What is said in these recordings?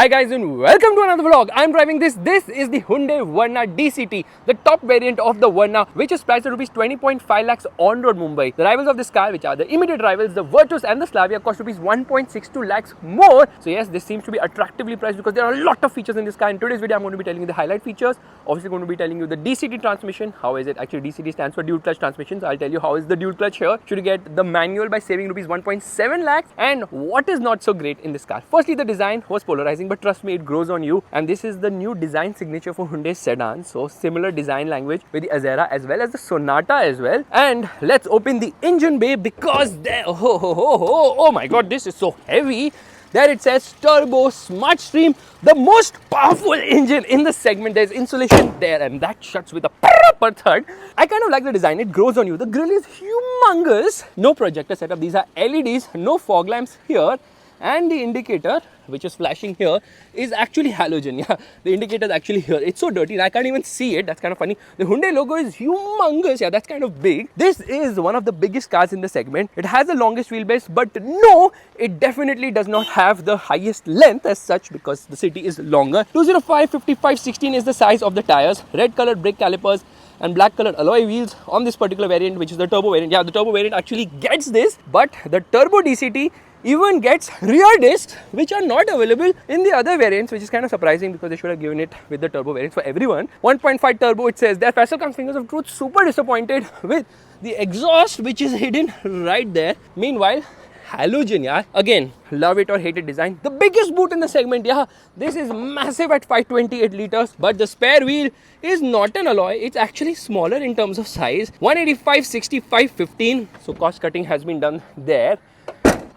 Hi guys and welcome to another vlog. I'm driving this. This is the Hyundai Verna DCT, the top variant of the Verna, which is priced at rupees 20.5 lakhs on road Mumbai. The rivals of this car, which are the immediate rivals, the Virtus and the Slavia, cost rupees 1.62 lakhs more. So yes, this seems to be attractively priced because there are a lot of features in this car. In today's video, I'm going to be telling you the highlight features. Obviously going to be telling you the DCT transmission. How is it? Actually, DCT stands for dual clutch transmission. So I'll tell you how is the dual clutch here. Should you get the manual by saving rupees 1.7 lakhs? And what is not so great in this car? Firstly, the design was polarizing, but trust me, it grows on you. And this is the new design signature for Hyundai Sedan. So similar design language with the Azera as well as the Sonata as well. And let's open the engine bay because there, oh my god, this is so heavy. There it says Turbo Smart Stream, the most powerful engine in the segment. There's insulation there and that shuts with a proper thud. I kind of like the design. It grows on you. The grille is humongous. No projector setup. These are LEDs, no fog lamps here. And the indicator, which is flashing here, is actually halogen. Yeah, the indicator is actually here. It's so dirty and I can't even see it. That's kind of funny. The Hyundai logo is humongous. Yeah, that's kind of big. This is one of the biggest cars in the segment. It has the longest wheelbase, but no, it definitely does not have the highest length as such because the city is longer. 205, 55, 16 is the size of the tires. Red colored brake calipers and black colored alloy wheels on this particular variant, which is the turbo variant. Yeah, the turbo variant actually gets this, but the turbo DCT even gets rear discs, which are not available in the other variants, which is kind of surprising because they should have given it with the turbo variants for everyone. 1.5 turbo, it says there. Faisal comes fingers of truth, super disappointed with the exhaust, which is hidden right there. Meanwhile, halogen, yeah, again, love it or hate it design. The biggest boot in the segment, yeah, this is massive at 528 liters, but the spare wheel is not an alloy. It's actually smaller in terms of size. 185, 65, 15. So cost cutting has been done there.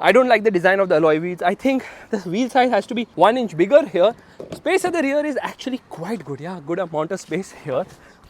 I don't like the design of the alloy wheels. I think the wheel size has to be 1 inch bigger here. Space at the rear is actually quite good. Yeah, good amount of space here.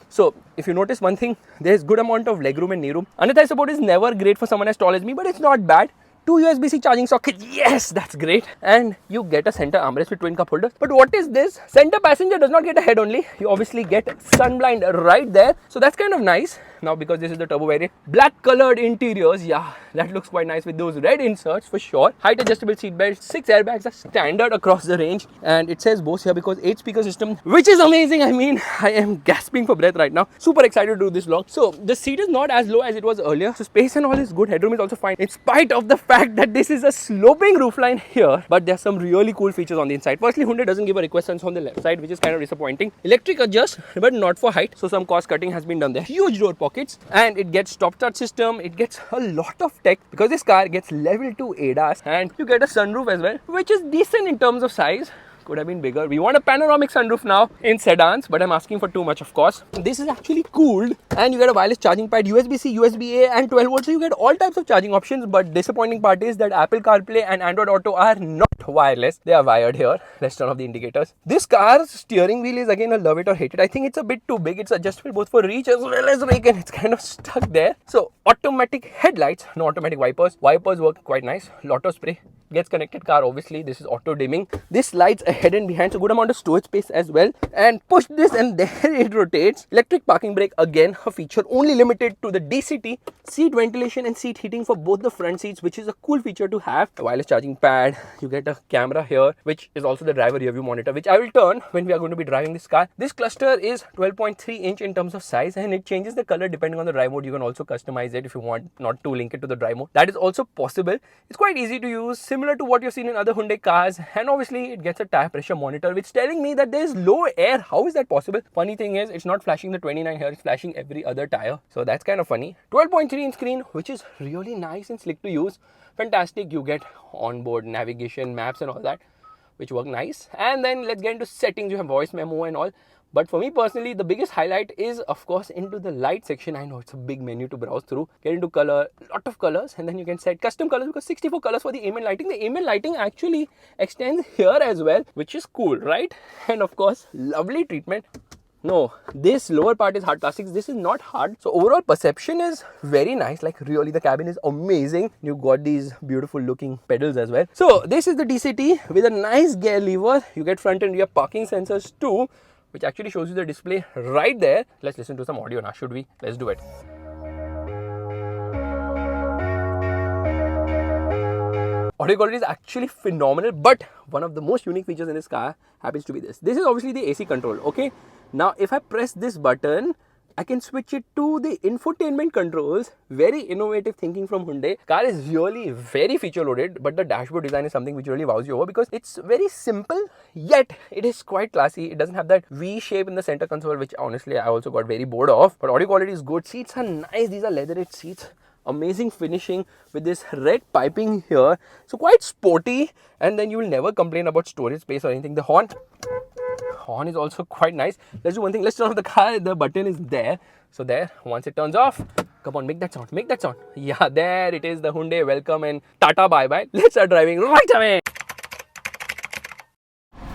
So if you notice one thing, there's good amount of legroom and kneeroom. Under-thigh support is never great for someone as tall as me, but it's not bad. 2 USB-C charging sockets, yes, that's great. And you get a center armrest with twin cup holders. But what is this? Center passenger does not get a head only. You obviously get sunblind right there. So that's kind of nice. Now because this is the turbo variant, black colored interiors, yeah, that looks quite nice with those red inserts for sure. Height adjustable seat belts, 6 airbags are standard across the range, and it says Bose here because 8 speaker system, which is amazing. I mean, I am gasping for breath right now. Super excited to do this vlog. So the seat is not as low as it was earlier, so space and all is good. Headroom is also fine in spite of the fact that this is a sloping roofline here, but there's some really cool features on the inside. Firstly, Hyundai doesn't give a request sense on the left side, which is kind of disappointing. Electric adjust, but not for height, so some cost cutting has been done there. Huge door pockets, and it gets stop start system. It gets a lot of tech because this car gets level 2 ADAS, and you get a sunroof as well, which is decent in terms of size. Could have been bigger. We want a panoramic sunroof now in sedans, but I'm asking for too much, of course. This is actually cooled, and you get a wireless charging pad, USB-C, USB-A, and 12 volts. So you get all types of charging options. But disappointing part is that Apple CarPlay and Android Auto are not wireless. They are wired here. Let's turn off the indicators. This car's steering wheel is again a love it or hate it. I think it's a bit too big. It's adjustable both for reach as well as rake, and it's kind of stuck there. So automatic headlights, no automatic wipers. Wipers work quite nice. Lotto spray. Gets connected car, obviously. This is auto dimming. This slides ahead and behind, so good amount of storage space as well. And push this and there it rotates. Electric parking brake, again a feature only limited to the DCT. Seat ventilation and seat heating for both the front seats, which is a cool feature to have. A wireless charging pad. You get a camera here, which is also the driver rear view monitor, which I will turn when we are going to be driving this car. This cluster is 12.3 inch in terms of size, and it changes the color depending on the drive mode. You can also customize it if you want not to link it to the drive mode. That is also possible. It's quite easy to use, similar to what you've seen in other Hyundai cars, and obviously it gets a tire pressure monitor, which is telling me that there is low air. How is that possible? Funny thing is, it's not flashing the 29 here, it's flashing every other tire, so that's kind of funny. 12.3 inch screen, which is really nice and slick to use. Fantastic. You get onboard navigation, maps and all that, which work nice. And then let's get into settings. You have voice memo and all. But for me personally, the biggest highlight is, of course, into the light section. I know it's a big menu to browse through. Get into color, lot of colors, and then you can set custom colors because 64 colors for the ambient lighting. The ambient lighting actually extends here as well, which is cool, right? And of course, lovely treatment. No, this lower part is hard plastics. This is not hard. So overall perception is very nice. Like really, the cabin is amazing. You've got these beautiful looking pedals as well. So this is the DCT with a nice gear lever. You get front and rear parking sensors too, which actually shows you the display right there. Let's listen to some audio now, should we? Let's do it. Audio quality is actually phenomenal, but one of the most unique features in this car happens to be this. This is obviously the AC control, okay? Now, if I press this button, I can switch it to the infotainment controls. Very innovative thinking from Hyundai. Car is really very feature loaded, but the dashboard design is something which really wows you over because it's very simple, yet it is quite classy. It doesn't have that V shape in the center console, which honestly I also got very bored of. But audio quality is good. Seats are nice. These are leatherette seats. Amazing finishing with this red piping here. So quite sporty, and then you will never complain about storage space or anything. The horn is also quite nice. Let's do one thing. Let's turn off the car. The button is there. So there, once it turns off, come on, make that sound. Make that sound. Yeah, there it is. The Hyundai welcome and Tata bye-bye. Let's start driving right away.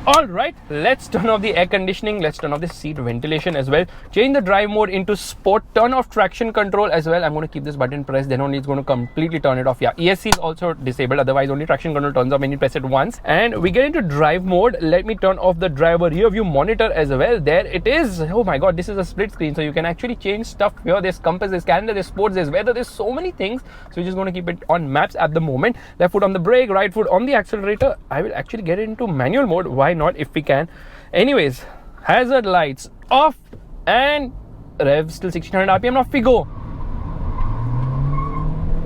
Alright, let's turn off the air conditioning, let's turn off the seat ventilation as well. Change the drive mode into sport, turn off traction control as well. I'm going to keep this button pressed, then only it's going to completely turn it off. Yeah, ESC is also disabled, otherwise only traction control turns off when you press it once. And we get into drive mode. Let me turn off the driver rear view monitor as well. There it is. Oh my god, this is a split screen, so you can actually change stuff here. There's compass, there's calendar, there's sports, there's weather, there's so many things. So we're just going to keep it on maps at the moment. Left foot on the brake, right foot on the accelerator. I will actually get it into manual mode. Why not, if we can. Anyways, hazard lights off and rev still 1600 RPM. Off we go.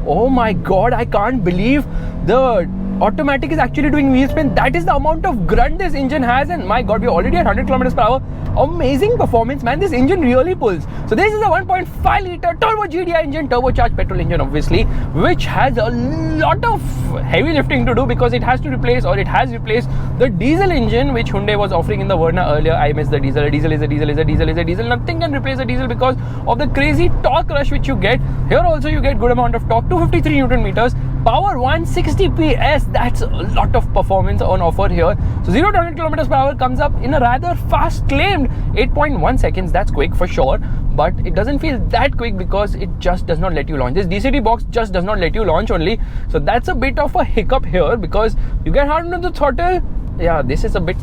Oh my god, I can't believe the automatic is actually doing wheel spin. That is the amount of grunt this engine has, and my god, we're already at 100 kilometers per hour. Amazing performance, man. This engine really pulls. So this is a 1.5 liter turbo GDI engine, turbocharged petrol engine obviously, which has a lot of heavy lifting to do because it has to replace, or it has replaced, the diesel engine which Hyundai was offering in the Verna earlier. I miss the diesel. A diesel is a diesel is a diesel is a diesel. Nothing can replace a diesel because of the crazy torque rush which you get. Here also you get good amount of torque, 253 Newton meters, power 160 PS. That's a lot of performance on offer here. So 0 to 100 kilometers per hour comes up in a rather fast claimed 8.1 seconds. That's quick for sure, but it doesn't feel that quick because it just does not let you launch. This DCT box just does not let you launch only. So that's a bit of a hiccup here because you get hard under the throttle. Yeah, this is a bit...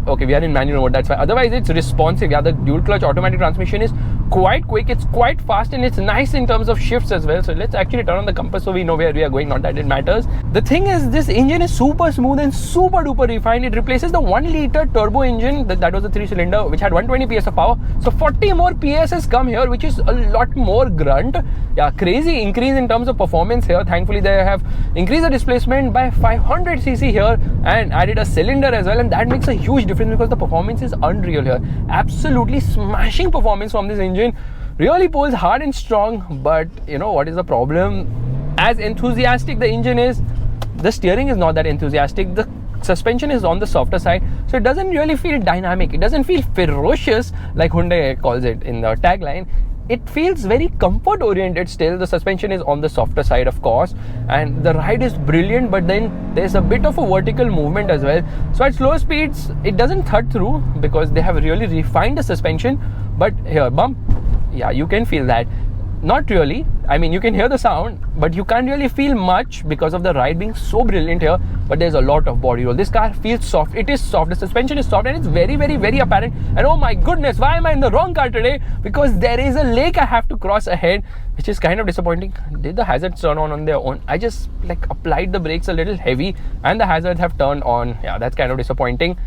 Okay, we are in manual mode, that's fine. Otherwise, it's responsive. Yeah, the dual clutch automatic transmission is quite quick, it's quite fast, and it's nice in terms of shifts as well. So let's actually turn on the compass so we know where we are going, not that it matters. The thing is, this engine is super smooth and super duper refined. It replaces the 1 liter turbo engine, that was a 3-cylinder, which had 120 PS of power. So 40 more PS has come here, which is a lot more grunt. Yeah, crazy increase in terms of performance here. Thankfully, they have increased the displacement by 500cc here and added a cylinder as well, and that makes a huge difference because the performance is unreal here. Absolutely smashing performance from this engine. Really pulls hard and strong, but you know what is the problem? As enthusiastic the engine is, the steering is not that enthusiastic. The suspension is on the softer side, so it doesn't really feel dynamic. It doesn't feel ferocious like Hyundai calls it in the tagline. It feels very comfort oriented still. The suspension is on the softer side, of course, and the ride is brilliant, but then there's a bit of a vertical movement as well. So at slower speeds it doesn't thud through because they have really refined the suspension. But here, bump, yeah, you can feel that. Not really. I mean, you can hear the sound, but you can't really feel much because of the ride being so brilliant here. But there's a lot of body roll. This car feels soft. It is soft. The suspension is soft, and it's very, very, very apparent. And oh my goodness, why am I in the wrong car today? Because there is a lake I have to cross ahead, which is kind of disappointing. Did the hazards turn on their own? I just like applied the brakes a little heavy, and the hazards have turned on. Yeah, that's kind of disappointing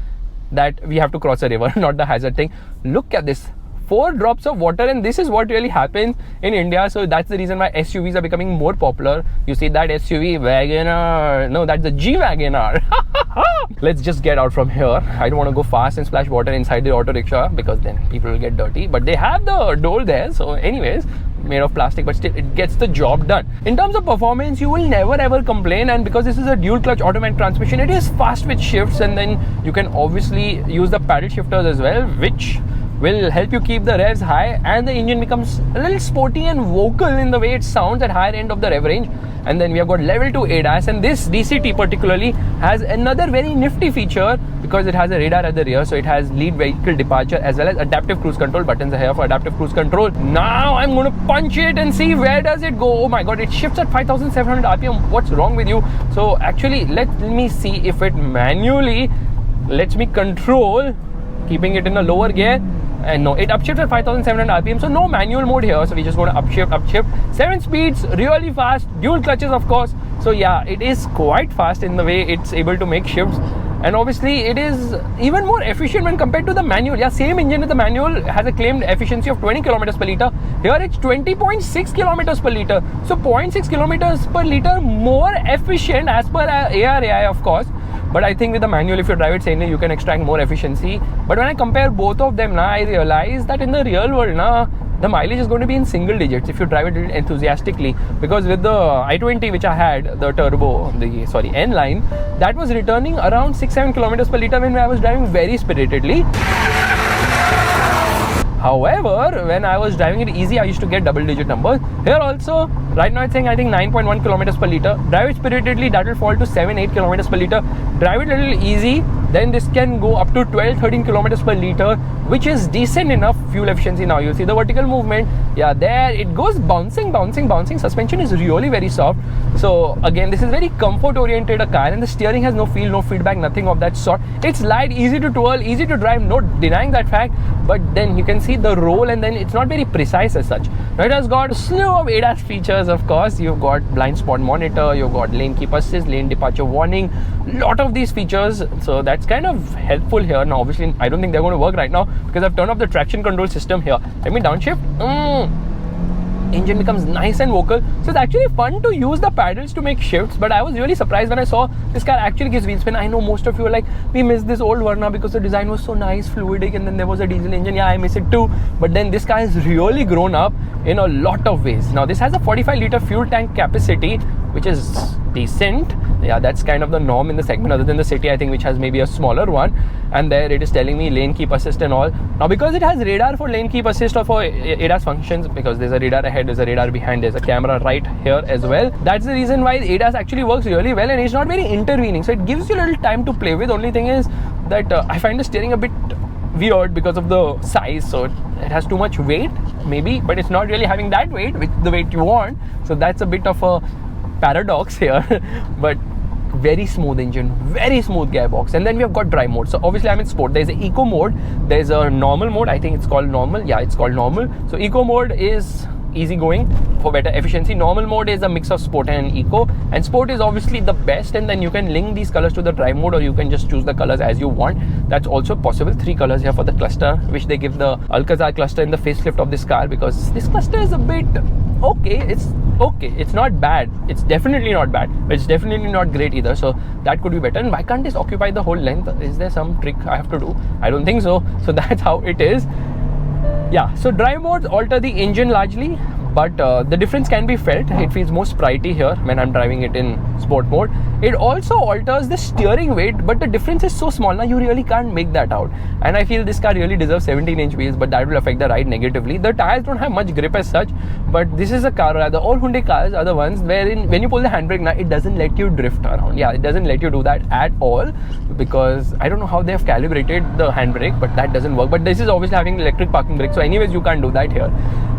that we have to cross a river, not the hazard thing. Look at this. 4 drops of water, and this is what really happens in India. So that's the reason why SUVs are becoming more popular. You see that SUV Wagoner? No, that's the G Wagoner. Let's just get out from here. I don't want to go fast and splash water inside the auto rickshaw because then people will get dirty. But they have the door there, so anyways, made of plastic, but still it gets the job done. In terms of performance, you will never ever complain, and because this is a dual clutch automatic transmission, it is fast with shifts, and then you can obviously use the paddle shifters as well, which will help you keep the revs high, and the engine becomes a little sporty and vocal in the way it sounds at higher end of the rev range. And then we have got level 2 ADAS, and this DCT particularly has another very nifty feature because it has a radar at the rear, so it has lead vehicle departure as well as adaptive cruise control. Buttons are here for adaptive cruise control. Now I'm going to punch it and see where does it go. Oh my god, it shifts at 5700 RPM. What's wrong with you? So actually let me see if it manually lets me control keeping it in a lower gear. And no, it upshifts at 5700 RPM, so no manual mode here. So we just going to upshift. 7 speeds, really fast, dual clutches of course, So yeah, it is quite fast in the way it's able to make shifts. And obviously it is even more efficient when compared to the manual. Yeah, same engine with the manual has a claimed efficiency of 20 kilometers per liter. Here it's 20.6 kilometers per liter. So 0.6 kilometers per liter more efficient as per ARAI, of course. But I think with the manual, if you drive it sanely, you can extract more efficiency. But when I compare both of them, I realize that in the real world, the mileage is going to be in single digits if you drive it enthusiastically. Because with the i20 which I had, the turbo, N line, that was returning around 6-7 kilometers per liter when I was driving very spiritedly. However, when I was driving it easy, I used to get double-digit numbers. Here also, right now it's saying I think 9.1 kilometers per liter. Drive it spiritedly, that will fall to 7-8 kilometers per liter. Drive it a little easy, then this can go up to 12-13 kilometers per liter, which is decent enough fuel efficiency. Now you see the vertical movement. Yeah, there it goes bouncing. Suspension is really very soft. So again, this is very comfort-oriented a car, and the steering has no feel, no feedback, nothing of that sort. It's light, easy to twirl, easy to drive, no denying that fact. But then you can see the roll, and then it's not very precise as such. Now it has got a slew of ADAS features, of course. You've got blind spot monitor, you've got lane keep assist, lane departure warning, lot of these features. So that's kind of helpful here. Now obviously I don't think they're going to work right now because I've turned off the traction control system here. Let me downshift. Engine becomes nice and vocal. So it's actually fun to use the paddles to make shifts. But I was really surprised when I saw this car actually gives wheel spin. I know most of you are like, we miss this old Verna because the design was so nice, fluidic, and then there was a diesel engine. Yeah, I miss it too. But then this car has really grown up in a lot of ways. Now this has a 45 liter fuel tank capacity, which is decent. Yeah, that's kind of the norm in the segment, other than the City, I think, which has maybe a smaller one. And there it is telling me lane keep assist and all. Now because it has radar for lane keep assist or for ADAS functions, because there's a radar ahead, there's a radar behind, there's a camera right here as well. That's the reason why ADAS actually works really well, and it's not very intervening. So it gives you a little time to play with. Only thing is that I find the steering a bit weird because of the size. So it has too much weight maybe, but it's not really having that weight, with the weight you want. So that's a bit of a paradox here. But very smooth engine, very smooth gearbox. And then we have got drive mode. So obviously I'm in sport. There's an eco mode, there's a normal mode. I think it's called normal. Yeah, it's called normal. So eco mode is easy going for better efficiency. Normal mode is a mix of sport and eco, and sport is obviously the best. And then you can link these colors to the drive mode, or you can just choose the colors as you want. That's also possible. 3 colors here for the cluster, which they give the Alcazar cluster in the facelift of this car, because this cluster is a bit okay. It's not bad. It's definitely not bad, but it's definitely not great either. So that could be better. And why can't this occupy the whole length? Is there some trick I have to do? I don't think so. So that's how it is. Yeah, so drive modes alter the engine largely, but the difference can be felt. It feels more spritey here when I'm driving it in sport mode. It also alters the steering weight, but the difference is so small now, you really can't make that out. And I feel this car really deserves 17-inch wheels, but that will affect the ride negatively. The tires don't have much grip as such, but this is a car, rather all Hyundai cars are the ones wherein when you pull the handbrake now, it doesn't let you drift around. Yeah, it doesn't let you do that at all, because I don't know how they have calibrated the handbrake, but that doesn't work. But this is obviously having electric parking brake, so anyways you can't do that here.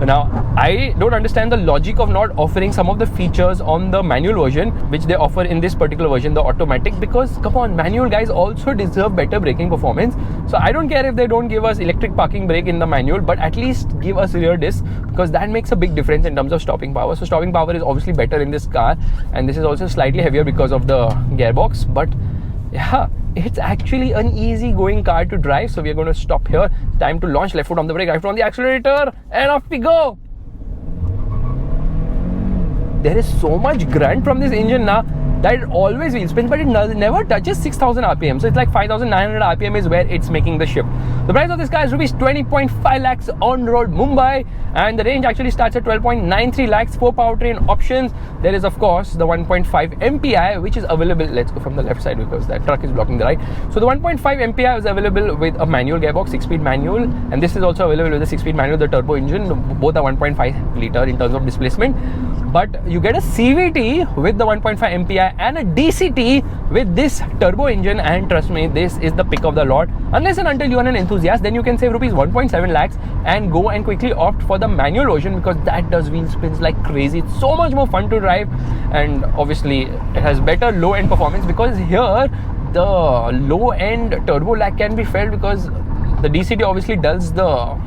Now I don't understand the logic of not offering some of the features on the manual version which they offer in this particular version, the automatic, because come on, manual guys also deserve better braking performance. So I don't care if they don't give us electric parking brake in the manual, but at least give us rear disc, because that makes a big difference in terms of stopping power. So stopping power is obviously better in this car, and this is also slightly heavier because of the gearbox. But yeah, it's actually an easy going car to drive. So we are going to stop here. Time to launch. Left foot on the brake, right foot on the accelerator, and off we go. There is so much grunt from this engine now that it always wheel spins, but it never touches 6000 RPM. So it's like 5900 RPM is where it's making the shift. The price of this car is rupees 20.5 lakhs on road Mumbai, and the range actually starts at 12.93 lakhs. 4 powertrain options. There is of course the 1.5 MPI, which is available. Let's go from the left side because that truck is blocking the right. So the 1.5 MPI is available with a manual gearbox, 6-speed manual, and this is also available with a 6-speed manual, the turbo engine. Both are 1.5 liter in terms of displacement, but you get a CVT with the 1.5 MPI and a DCT with this turbo engine, and trust me, this is the pick of the lot. Unless and until you are an enthusiast, then you can save rupees 1.7 lakhs and go and quickly opt for the manual version, because that does wheel spins like crazy. It's so much more fun to drive, and obviously it has better low end performance, because here the low end turbo lag can be felt because the DCT obviously does the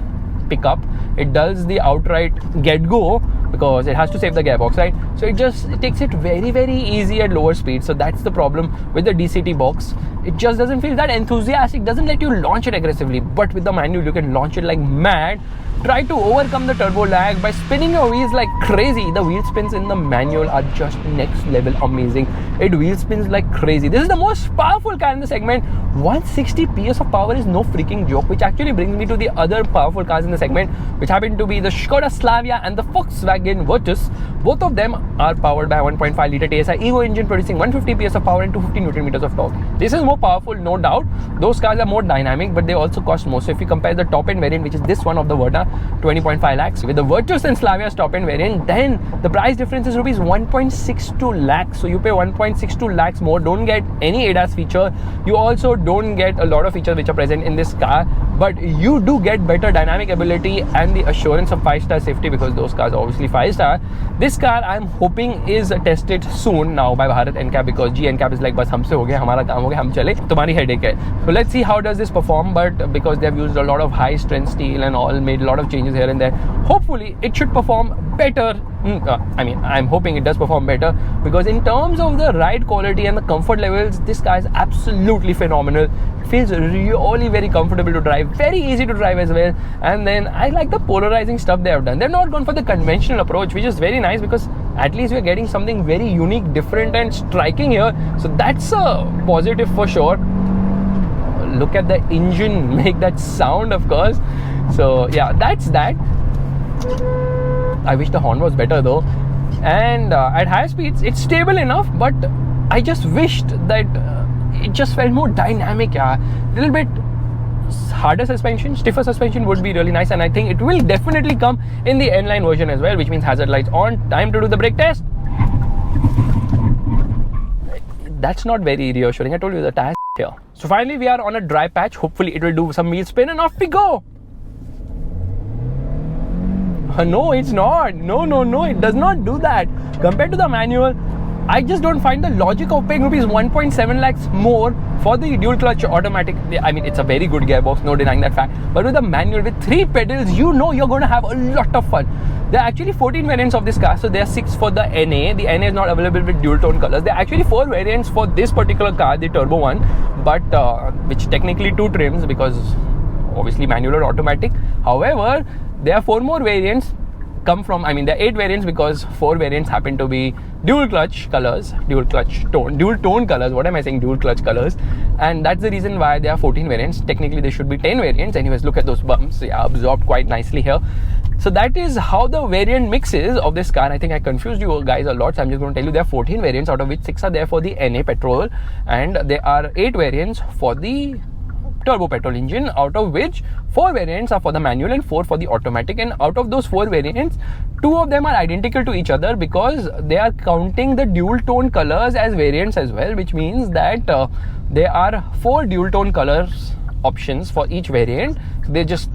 pickup, it does the outright get go, because it has to save the gearbox, right? So it takes it very, very easy at lower speed. So that's the problem with the DCT box. It just doesn't feel that enthusiastic, doesn't let you launch it aggressively. But with the manual, you can launch it like mad. Try to overcome the turbo lag by spinning your wheels like crazy. The wheel spins in the manual are just next level amazing. It wheel spins like crazy. This is the most powerful car in the segment. 160 PS of power is no freaking joke, which actually brings me to the other powerful cars in the segment, which happen to be the Skoda Slavia and the Volkswagen Virtus. Both of them are powered by a 1.5 litre TSI Evo engine producing 150 PS of power and 250 Newton meters of torque. This is more powerful, no doubt. Those cars are more dynamic, but they also cost more. So if you compare the top end variant, which is this one of the Verna, 20.5 lakhs, with the Virtus and Slavia's top end variant, then the price difference is rupees 1.62 lakhs. So you pay 1.62 lakhs more, don't get any ADAS feature. You also don't get a lot of features which are present in this car, but you do get better dynamic ability and the assurance of 5-star safety, because those cars are obviously 5-star. This car I'm hoping is tested soon now by Bharat NCAP, because G NCAP is like, bas humse ho gaya, hamara kaam ho gaya, hum chale, tumhari headache hai. So let's see how does this perform. But because they have used a lot of high strength steel and all, made a lot of changes here and there, hopefully it should perform better. I mean, I'm hoping it does perform better, because in terms of the ride quality and the comfort levels, this car is absolutely phenomenal. It feels really very comfortable to drive, very easy to drive as well. And then I like the polarizing stuff they have done. They've not gone for the conventional approach, which is very nice, because at least we're getting something very unique, different and striking here. So that's a positive for sure. Look at the engine make that sound, of course. So yeah, that's that. I wish the horn was better though, and at higher speeds it's stable enough, but I just wished that it just felt more dynamic. A little bit harder suspension, stiffer suspension would be really nice, and I think it will definitely come in the N-line version as well, which means hazard lights on. Time to do the brake test. That's not very reassuring. I told you the tire here. So finally we are on a dry patch. Hopefully it will do some wheel spin and off we go. No, it's not. No, it does not do that. Compared to the manual, I just don't find the logic of paying rupees 1.7 lakhs more for the dual clutch automatic. I mean, it's a very good gearbox, no denying that fact. But with the manual, with 3 pedals, you know you're going to have a lot of fun. There are actually 14 variants of this car. So there are 6 for the NA. The NA is not available with dual tone colors. There are actually 4 variants for this particular car, the turbo one, but which technically 2 trims, because obviously manual or automatic. However, there are 4 more variants come from, I mean, there are 8 variants, because 4 variants happen to be dual clutch colors, dual tone colors. What am I saying? Dual clutch colors. And that's the reason why there are 14 variants. Technically there should be 10 variants. Anyways, look at those bumps. Yeah, absorbed quite nicely here. So that is how the variant mix is of this car. I think I confused you guys a lot, so I'm just going to tell you there are 14 variants, out of which 6 are there for the NA petrol, and there are 8 variants for the turbo petrol engine, out of which 4 variants are for the manual and 4 for the automatic. And out of those 4 variants, 2 of them are identical to each other, because they are counting the dual tone colors as variants as well, which means that there are 4 dual tone colors options for each variant. So they're just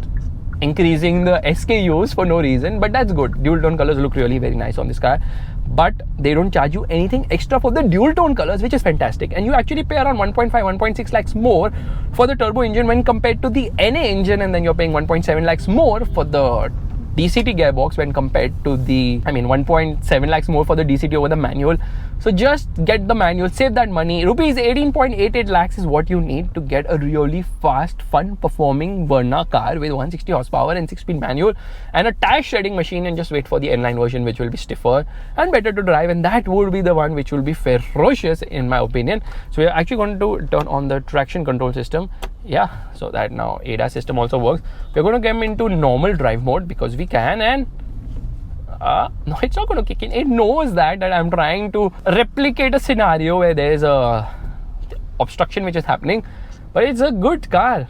increasing the SKUs for no reason, but that's good. Dual tone colors look really very nice on this car, but they don't charge you anything extra for the dual tone colors, which is fantastic. And you actually pay around 1.1.6 lakhs more for the turbo engine when compared to the NA engine, and then you're paying 1.7 lakhs more for the DCT gearbox when compared to the, 1.7 lakhs more for the DCT over the manual. So just get the manual, save that money. Rupees 18.88 lakhs is what you need to get a really fast, fun performing Verna car with 160 horsepower and 6-speed manual and a tire shredding machine, and just wait for the N-line version, which will be stiffer and better to drive, and that would be the one which will be ferocious in my opinion. So we're actually going to turn on the traction control system. Yeah, so that now ADAS system also works. We're going to get into normal drive mode because we can, and no, it's not going to kick in. It knows that I'm trying to replicate a scenario where there is a obstruction which is happening, but it's a good car.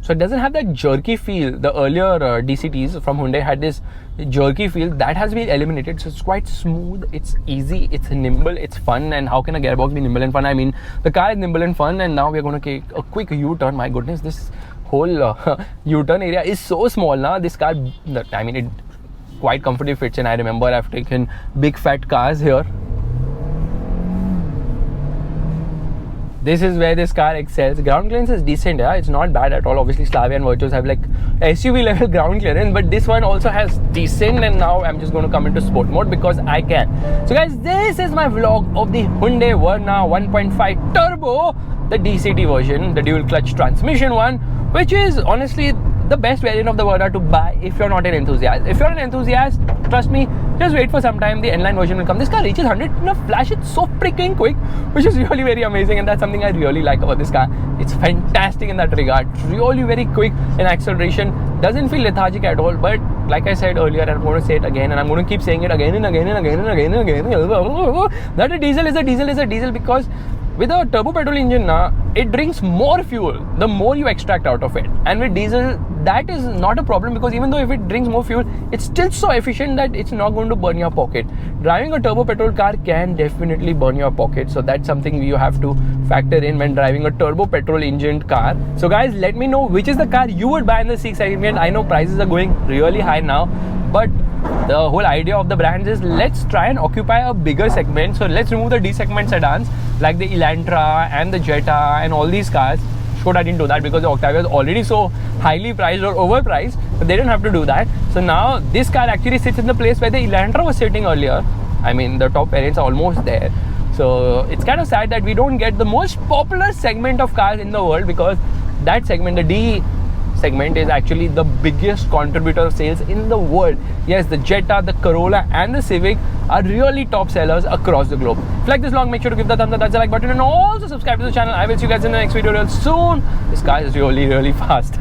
So it doesn't have that jerky feel. The earlier DCTs from Hyundai had this jerky feel. That has been eliminated. So it's quite smooth, it's easy, it's nimble, it's fun. And how can a gearbox be nimble and fun? I mean, the car is nimble and fun, and now we're going to take a quick U-turn. My goodness, this whole U-turn area is so small now. This car, it quite comfortably fits in. I remember I've taken big fat cars here. this is where this car excels. Ground clearance is decent, yeah, it's not bad at all. Obviously Slavia and Virtus have like SUV level ground clearance, but this one also has decent, and now I'm just going to come into sport mode because I can. So guys, this is my vlog of the Hyundai Verna 1.5 Turbo, the DCT version, the dual clutch transmission one, which is honestly the best variant of the Verna to buy if you're not an enthusiast. If you're an enthusiast, trust me, just wait for some time, the N-line version will come. This car reaches 100 in a flash. It's so freaking quick, which is really very amazing, and that's something I really like about this car. It's fantastic in that regard. Really very quick in acceleration, doesn't feel lethargic at all. But like I said earlier, and I'm going to say it again, and I'm going to keep saying it again and again and again and again and again, that a diesel is a diesel is a diesel, because with a turbo petrol engine, it drinks more fuel the more you extract out of it. And with diesel, that is not a problem, because even though if it drinks more fuel, it's still so efficient that it's not going to burn your pocket. Driving a turbo petrol car can definitely burn your pocket, so that's something you have to factor in when driving a turbo petrol engined car. So guys, let me know which is the car you would buy in the C segment. I know prices are going really high now, but the whole idea of the brands is let's try and occupy a bigger segment. So let's remove the D segment sedans like the Elantra and the Jetta and all these cars. Skoda didn't do that because the Octavia is already so highly priced or overpriced, but they didn't have to do that. So now this car actually sits in the place where the Elantra was sitting earlier. I mean, the top variants are almost there. So it's kind of sad that we don't get the most popular segment of cars in the world, because that segment, the D segment, is actually the biggest contributor of sales in the world. Yes, the Jetta, the Corolla and the Civic are really top sellers across the globe. If you like this vlog, make sure to give the thumbs up, that's the like button, and also subscribe to the channel. I will see you guys in the next video real soon. This car is really fast.